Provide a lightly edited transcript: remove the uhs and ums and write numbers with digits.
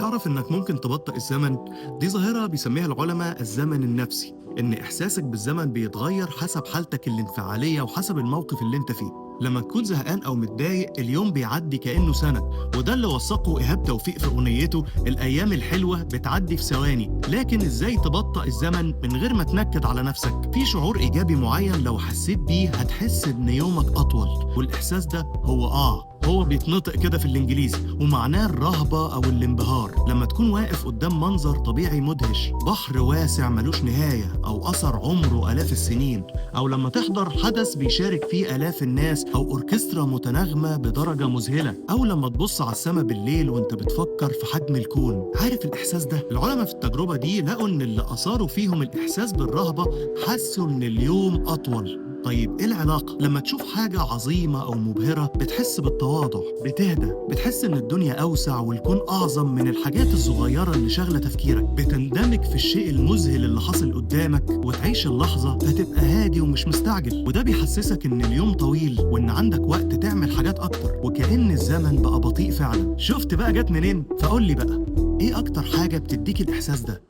تعرف إنك ممكن تبطئ الزمن؟ دي ظاهرة بيسميها العلماء الزمن النفسي، إن إحساسك بالزمن بيتغير حسب حالتك الانفعالية وحسب الموقف اللي أنت فيه. لما تكون زهقان أو متضايق اليوم بيعدي كأنه سنة، وده اللي وثقه إيهاب توفيق في أغنيته الأيام الحلوة بتعدي في ثواني. لكن إزاي تبطئ الزمن من غير ما تنكد على نفسك؟ في شعور إيجابي معين لو حسيت بيه هتحس إن يومك أطول، والإحساس ده هو بيتنطق كده في الإنجليزي ومعناه الرهبة أو الانبهار. لما تكون واقف قدام منظر طبيعي مدهش، بحر واسع ملوش نهاية أو أثر عمره آلاف السنين، أو لما تحضر حدث بيشارك فيه آلاف الناس أو أوركسترا متناغمة بدرجة مذهلة، أو لما تبص على السما بالليل وانت بتفكر في حجم الكون. عارف الإحساس ده؟ العلماء في التجربة دي لقوا إن اللي أثاروا فيهم الإحساس بالرهبة حسوا إن اليوم أطول. طيب ايه العلاقة؟ لما تشوف حاجة عظيمة أو مبهرة بتحس بالتواضع، بتهدى، بتحس إن الدنيا أوسع والكون أعظم من الحاجات الصغيرة اللي شاغلة تفكيرك، بتندمج في الشيء المذهل اللي حصل قدامك وتعيش اللحظة، فتبقى هادي ومش مستعجل، وده بيحسسك إن اليوم طويل وإن عندك وقت تعمل حاجات أكتر، وكأن الزمن بقى بطيء فعلا. شفت بقى جت منين؟ فقول لي بقى، إيه أكتر حاجة بتديك الإحساس ده؟